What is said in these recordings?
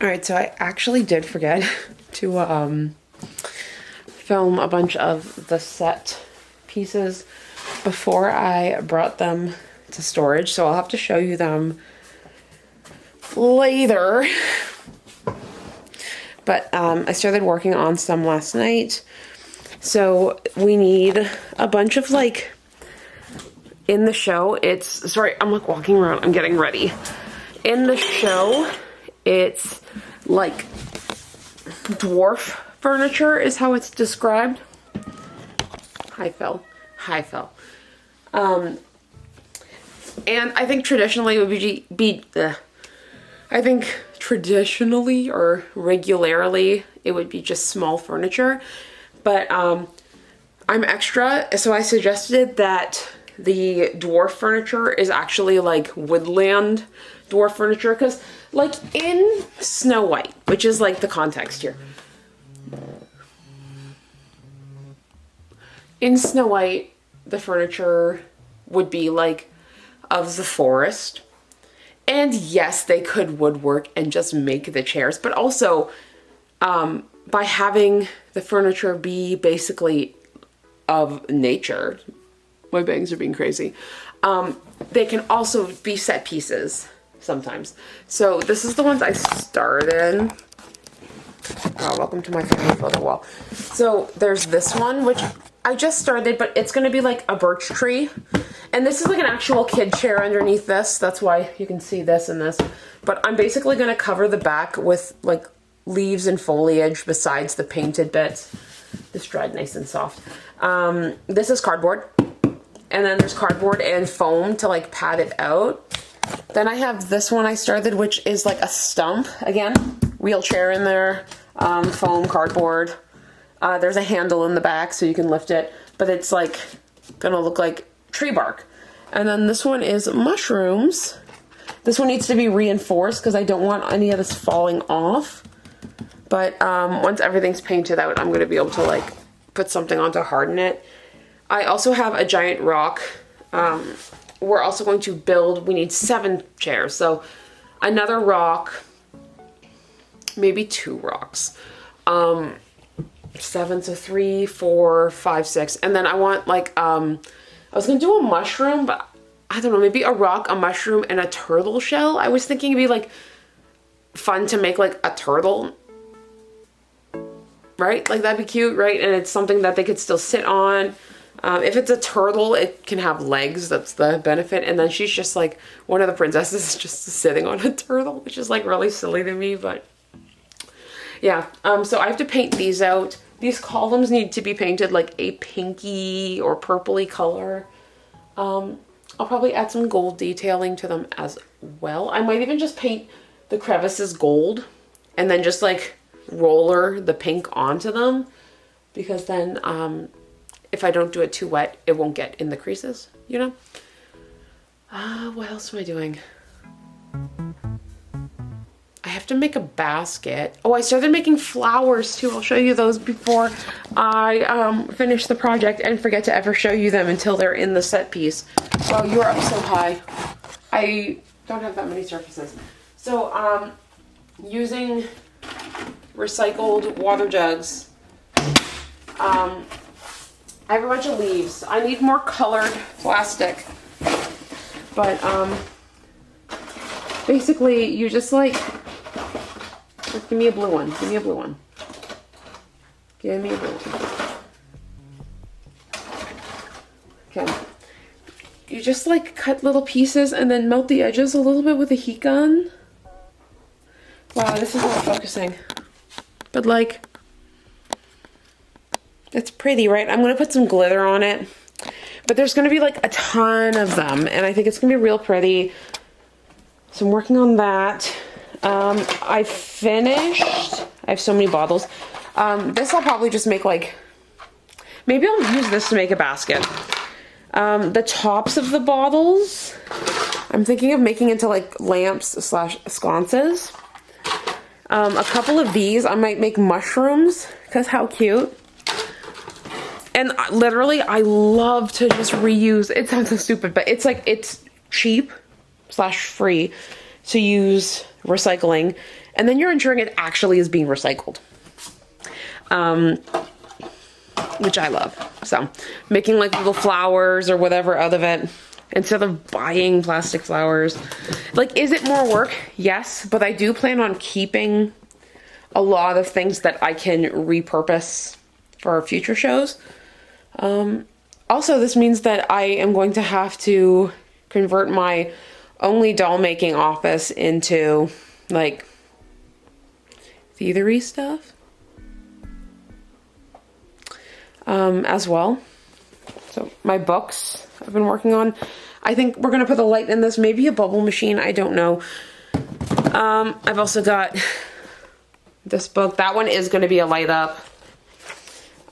Alright, so I actually did forget to film a bunch of the set pieces before I brought them to storage, so I'll have to show you them later. But I started working on some last night. So we need a bunch of like, in the show, it's, sorry, I'm like walking around, I'm getting ready. In the show, it's like dwarf furniture is how it's described. Hi, Phil. Hi, Phil. And I think traditionally it would I think traditionally or regularly it would be just small furniture, but I'm extra, so I suggested that the dwarf furniture is actually like woodland dwarf furniture, because like in Snow White, which is like the context here, in Snow White the furniture would be like of the forest, and yes, they could woodwork and just make the chairs, but also by having the furniture be basically of nature, my bangs are being crazy, they can also be set pieces sometimes. So this is the ones I started. Oh, welcome to my family photo wall. So there's this one, which I just started, but it's going to be like a birch tree. And this is like an actual kid chair underneath this. That's why you can see this and this. But I'm basically going to cover the back with like leaves and foliage besides the painted bits. This dried nice and soft. This is cardboard. And then there's cardboard and foam to like pad it out. Then I have this one I started, which is like a stump. Again, wheelchair in there, foam, cardboard. There's a handle in the back so you can lift it, but it's like gonna look like tree bark. And then this one is mushrooms. This one needs to be reinforced because I don't want any of this falling off. But once everything's painted out, I'm gonna be able to like put something on to harden it. I also have a giant rock. We're also going to build, we need 7 chairs. So another rock, maybe 2 rocks. 7, so 3, 4, 5, 6. And then I want like, I was gonna do a mushroom, but I don't know, maybe a rock, a mushroom, and a turtle shell. I was thinking it'd be like fun to make like a turtle, right? Like that'd be cute, right? And it's something that they could still sit on. If it's a turtle, it can have legs. That's the benefit. And then she's just like, one of the princesses is just sitting on a turtle, which is like really silly to me, but yeah. So I have to paint these out. These columns need to be painted like a pinky or purpley color. I'll probably add some gold detailing to them as well. I might even just paint the crevices gold and then just like roller the pink onto them, because then if I don't do it too wet, it won't get in the creases, you know? What else am I doing? I have to make a basket. Oh, I started making flowers too. I'll show you those before I finish the project and forget to ever show you them until they're in the set piece. Wow, you're up so high. I don't have that many surfaces. So, using recycled water jugs. I have a bunch of leaves. I need more colored plastic. But, basically, you just like, give me a blue one. Give me a blue one. Give me a blue one. Okay. You just like cut little pieces and then melt the edges a little bit with a heat gun. Wow, this is not focusing. But like, it's pretty, right? I'm going to put some glitter on it. But there's going to be like a ton of them. And I think it's going to be real pretty. So I'm working on that. I finished. I have so many bottles. This I'll probably just make like, maybe I'll use this to make a basket. The tops of the bottles, I'm thinking of making into like lamps / sconces. A couple of these, I might make mushrooms, because how cute. And literally, I love to just reuse. It sounds so stupid, but it's like, it's cheap / free to use recycling, and then you're ensuring it actually is being recycled. Which I love. So making like little flowers or whatever out of it instead of buying plastic flowers. Like, is it more work? Yes, but I do plan on keeping a lot of things that I can repurpose for future shows. Also, this means that I am going to have to convert my only doll making office into like theatery stuff as well. So my books I've been working on. I think we're gonna put a light in this, maybe a bubble machine, I don't know. I've also got this book. That one is gonna be a light up.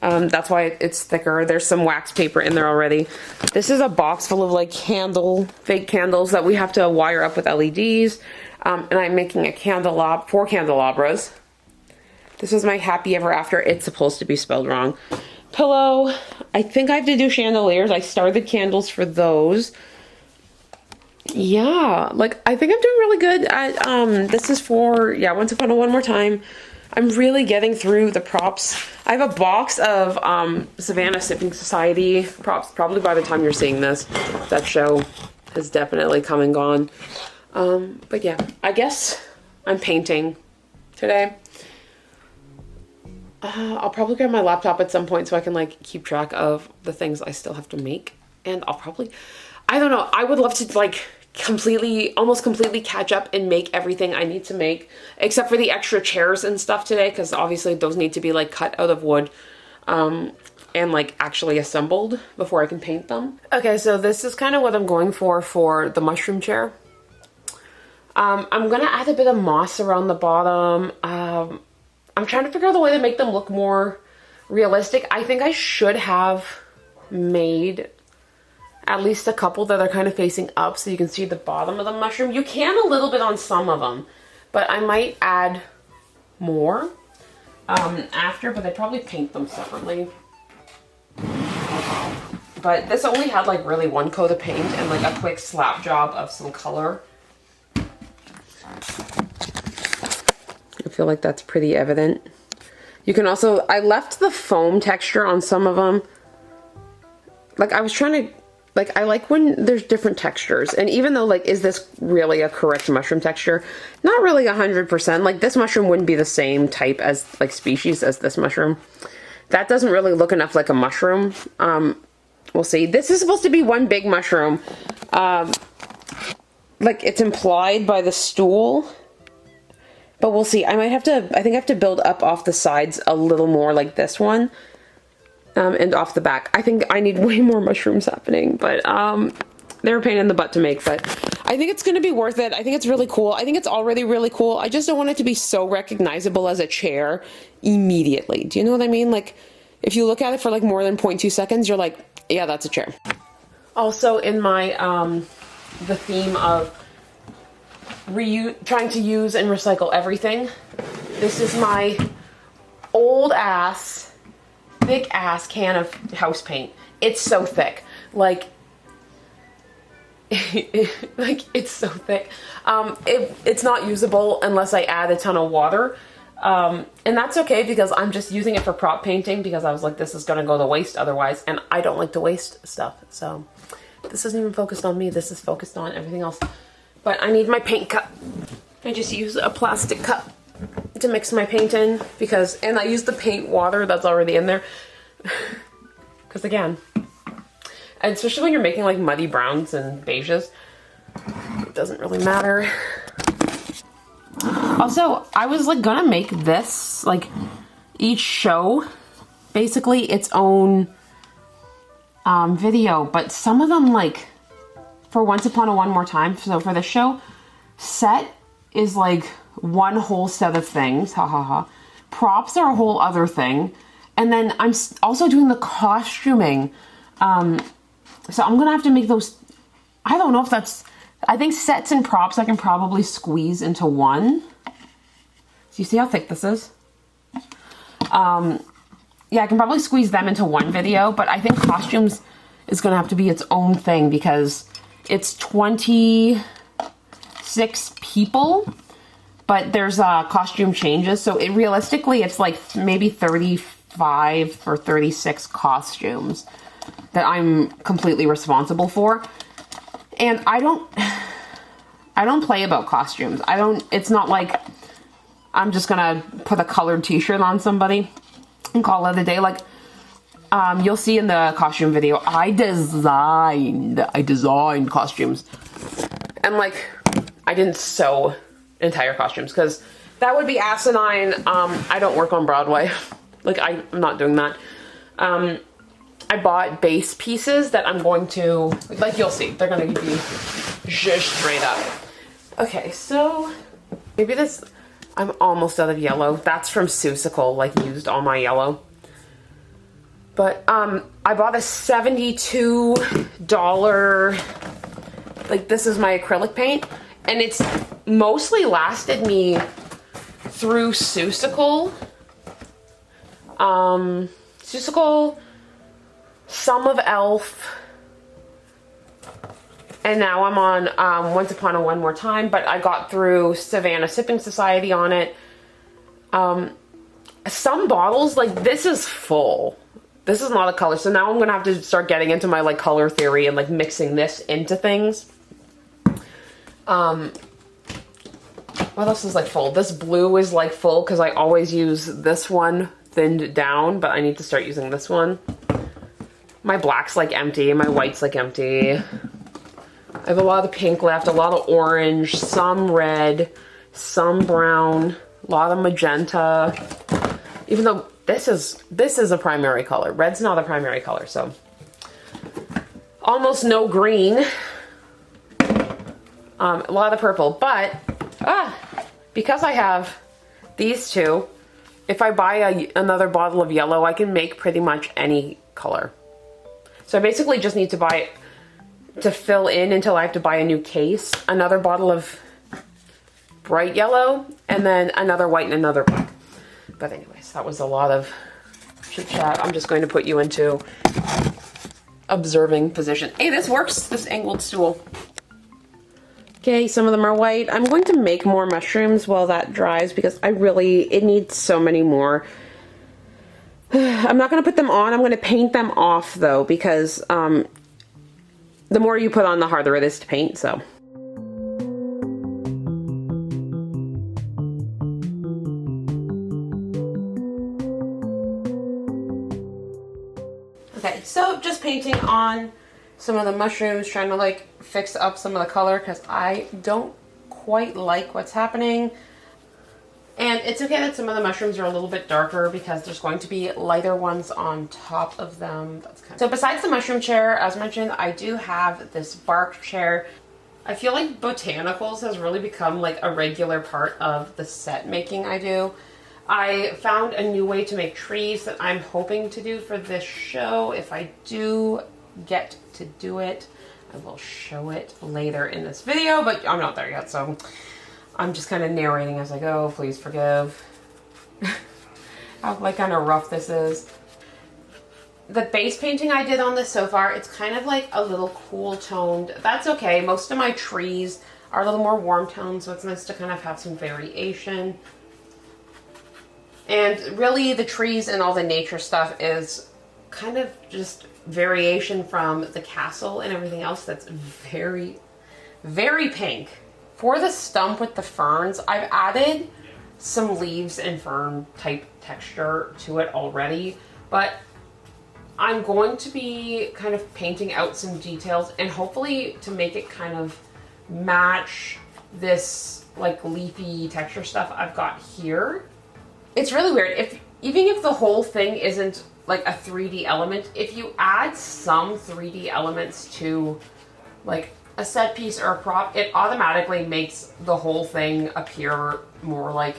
That's why it's thicker. There's some wax paper in there already. This is a box full of like fake candles that we have to wire up with LEDs. And I'm making a 4 candelabras. This is my happy ever after. It's supposed to be spelled wrong. Pillow. I think I have to do chandeliers. I started candles for those. Yeah, like I think I'm doing really good at, this is for, yeah, Once Upon a One More Time. I'm really getting through the props. I have a box of Savannah Sipping Society props. Probably by the time you're seeing this, that show has definitely come and gone. But yeah, I guess I'm painting today. I'll probably grab my laptop at some point so I can like keep track of the things I still have to make. And I'll probably, I don't know, I would love to like almost completely catch up and make everything I need to make, except for the extra chairs and stuff today, because obviously those need to be like cut out of wood and like actually assembled before I can paint them. Okay, so this is kind of what I'm going for the mushroom chair. I'm gonna add a bit of moss around the bottom. I'm trying to figure out the way to make them look more realistic. I think I should have made at least a couple that are kind of facing up so you can see the bottom of the mushroom. You can a little bit on some of them, but I might add more after, but I'd probably paint them separately. But this only had like really one coat of paint and like a quick slap job of some color. I feel like that's pretty evident. You can also, I left the foam texture on some of them. Like I was trying to, like I like when there's different textures. And even though like, is this really a correct mushroom texture? Not really 100%. Like this mushroom wouldn't be the same type as like species as this mushroom. That doesn't really look enough like a mushroom. We'll see. This is supposed to be one big mushroom. Like it's implied by the stool. But we'll see. I think I have to build up off the sides a little more like this one. And off the back. I think I need way more mushrooms happening. But they're a pain in the butt to make. But I think it's going to be worth it. I think it's really cool. I think it's already really cool. I just don't want it to be so recognizable as a chair immediately. Do you know what I mean? Like, if you look at it for like more than 0.2 seconds, you're like, yeah, that's a chair. Also in my, the theme of trying to use and recycle everything. This is my old ass, thick ass can of house paint. It's so thick. Like, it's so thick. It's not usable unless I add a ton of water. And that's okay because I'm just using it for prop painting because I was like, this is gonna go to waste otherwise. And I don't like to waste stuff. So this isn't even focused on me. This is focused on everything else. But I need my paint cup. I just use a plastic cup to mix my paint in and I use the paint water that's already in there. Because again, and especially when you're making like muddy browns and beiges, it doesn't really matter. Also, I was like gonna make this, like each show, basically its own video, but some of them like, for Once Upon a One More Time, so for the show, set is like one whole set of things, ha ha ha. Props are a whole other thing. And then I'm also doing the costuming. So I'm gonna have to make those, I don't know if that's, I think sets and props I can probably squeeze into one. So you see how thick this is? Yeah, I can probably squeeze them into one video, but I think costumes is gonna have to be its own thing because it's 27 6 people, but there's costume changes. So it realistically, it's like maybe 35 or 36 costumes that I'm completely responsible for. And I don't play about costumes. It's not like I'm just gonna put a colored t-shirt on somebody and call it a day. Like, you'll see in the costume video, I designed costumes. And like, I didn't sew entire costumes because that would be asinine. I don't work on Broadway. Like, I'm not doing that. I bought base pieces that I'm going to, like, you'll see, they're gonna be just straight up. Okay, so maybe this, I'm almost out of yellow. That's from Seussical, like, used all my yellow. But I bought a $72, like, this is my acrylic paint, and it's mostly lasted me through Seussical. Seussical, some of Elf, and now I'm on Once Upon a One More Time, but I got through Savannah Sipping Society on it. Some bottles, like, this is full. This is not a color, so now I'm gonna have to start getting into my, like, color theory and, like, mixing this into things. What else is, like, full? This blue is, like, full because I always use this one thinned down, but I need to start using this one. My black's, like, empty, my white's, like, empty. I have a lot of pink left, a lot of orange, some red, some brown, a lot of magenta. Even though this is a primary color. Red's not a primary color, so. Almost no green. A lot of purple, but because I have these two, if I buy another bottle of yellow, I can make pretty much any color. So I basically just need to buy, to fill in until I have to buy a new case, another bottle of bright yellow, and then another white and another black. But anyways, that was a lot of chit chat. I'm just going to put you into observing position. Hey, this works, this angled stool. Okay, some of them are white. I'm going to make more mushrooms while that dries because it needs so many more. I'm not going to put them on. I'm going to paint them off though because the more you put on, the harder it is to paint, so. Okay, so just painting on some of the mushrooms, trying to like fix up some of the color because I don't quite like what's happening. And it's okay that some of the mushrooms are a little bit darker because there's going to be lighter ones on top of them. So besides the mushroom chair, as mentioned, I do have this bark chair. I feel like botanicals has really become like a regular part of the set making I do. I found a new way to make trees that I'm hoping to do for this show. If I do get to do it, I will show it later in this video, but I'm not there yet, so I'm just kind of narrating as I go. Please forgive how like kind of rough this is. The base painting I did on this so far, it's kind of like a little cool toned. That's okay. Most of my trees are a little more warm toned, so it's nice to kind of have some variation. And really the trees and all the nature stuff is kind of just variation from the castle and everything else that's very, very pink. For the stump with the ferns, I've added some leaves and fern type texture to it already, but I'm going to be kind of painting out some details and hopefully to make it kind of match this like leafy texture stuff I've got here. It's really weird. Even if the whole thing isn't like a 3D element, if you add some 3D elements to like a set piece or a prop, it automatically makes the whole thing appear more like,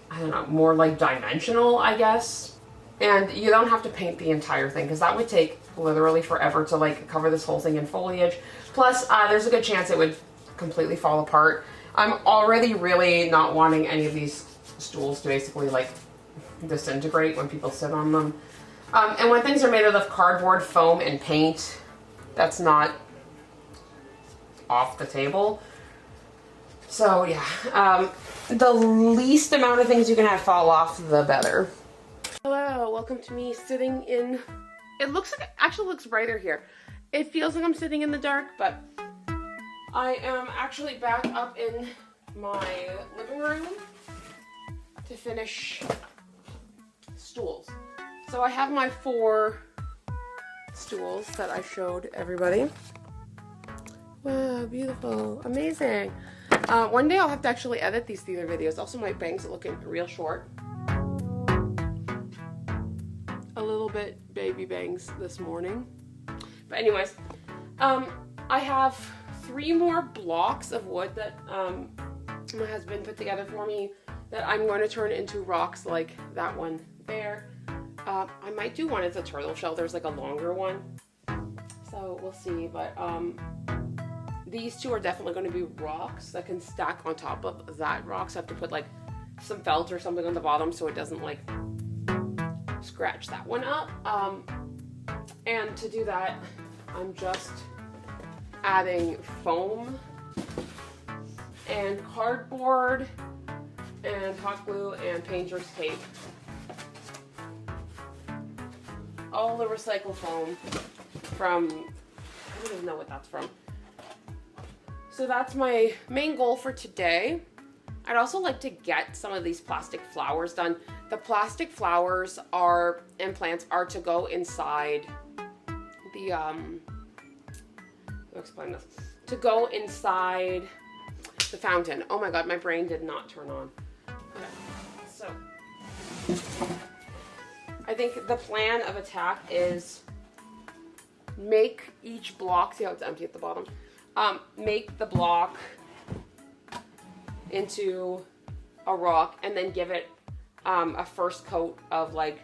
I don't know, more like dimensional, I guess. And you don't have to paint the entire thing because that would take literally forever to like cover this whole thing in foliage. Plus, there's a good chance it would completely fall apart. I'm already really not wanting any of these stools to basically like disintegrate when people sit on them. And when things are made out of cardboard, foam, and paint, that's not off the table. So yeah, the least amount of things you can have fall off, the better. Hello, welcome to me sitting in, it looks like, it actually looks brighter here. It feels like I'm sitting in the dark, but I am actually back up in my living room to finish stools. So I have my 4 stools that I showed everybody. Wow, beautiful, amazing. One day I'll have to actually edit these theater videos. Also, my bangs are looking real short. A little bit baby bangs this morning. But anyways, I have 3 more blocks of wood that my husband put together for me that I'm going to turn into rocks like that one there. I might do one as a turtle shell. There's like a longer one. So we'll see, but these 2 are definitely going to be rocks that can stack on top of that rock. So I have to put like some felt or something on the bottom so it doesn't like scratch that one up. And to do that, I'm just adding foam and cardboard and hot glue and painter's tape. All the recycled foam from, I don't even know what that's from. So that's my main goal for today. I'd also like to get some of these plastic flowers done. The plastic flowers are, and plants are to go inside the, I'll explain this. To go inside the fountain. Oh my god, my brain did not turn on. Okay, so I think the plan of attack is make each block, see how it's empty at the bottom? Make the block into a rock and then give it a first coat of like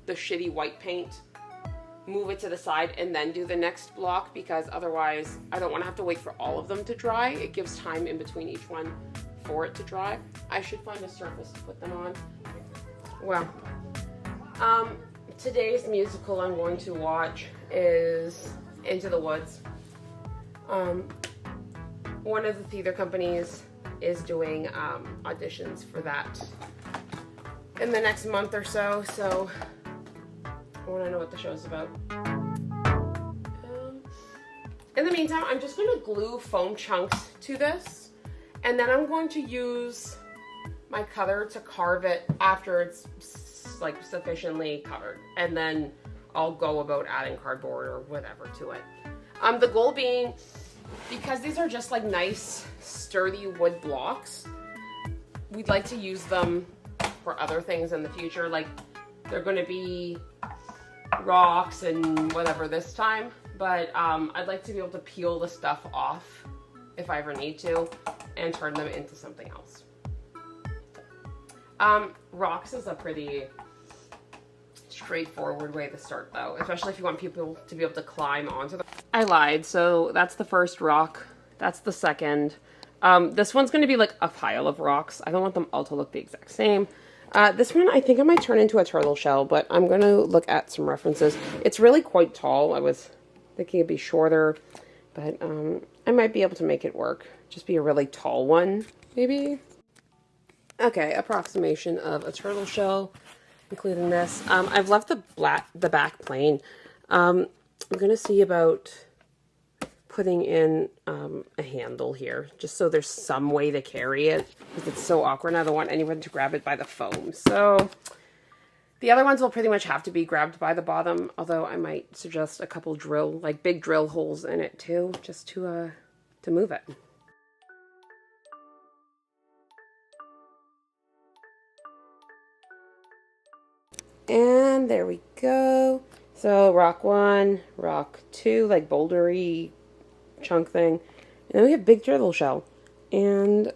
the shitty white paint, move it to the side, and then do the next block, because otherwise I don't want to have to wait for all of them to dry. It gives time in between each one for it to dry. I should find a surface to put them on. Well, today's musical I'm going to watch is Into the Woods. One of the theater companies is doing auditions for that in the next month or so, so I want to know what the show's about. In the meantime, I'm just going to glue foam chunks to this, and then I'm going to use my cutter to carve it after it's like sufficiently covered, and then I'll go about adding cardboard or whatever to it. The goal being, because these are just like nice sturdy wood blocks, we'd like to use them for other things in the future. Like they're going to be rocks and whatever this time, but I'd like to be able to peel the stuff off if I ever need to and turn them into something else. Rocks is a pretty straightforward way to start though, especially if you want people to be able to climb onto them. I lied, so that's the first rock, that's the second. This one's going to be like a pile of rocks. I don't want them all to look the exact same. This one I think I might turn into a turtle shell, but I'm going to look at some references. It's really quite tall. I was thinking it'd be shorter, but I might be able to make it work. Just be a really tall one, maybe. Okay, approximation of a turtle shell, including this. I've left the back plain. I'm going to see about putting in a handle here, just so there's some way to carry it, because it's so awkward. I don't want anyone to grab it by the foam. So the other ones will pretty much have to be grabbed by the bottom, although I might suggest a couple big drill holes in it too, just to move it. And there we go. So rock 1, rock 2, like bouldery chunk thing. And then we have big turtle shell. And,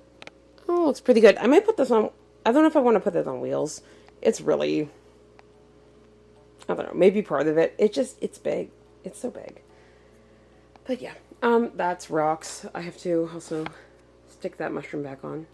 oh, it's pretty good. I might put this on, I don't know if I want to put this on wheels. It's really, I don't know, maybe part of it. It's big. It's so big. But yeah, that's rocks. I have to also stick that mushroom back on.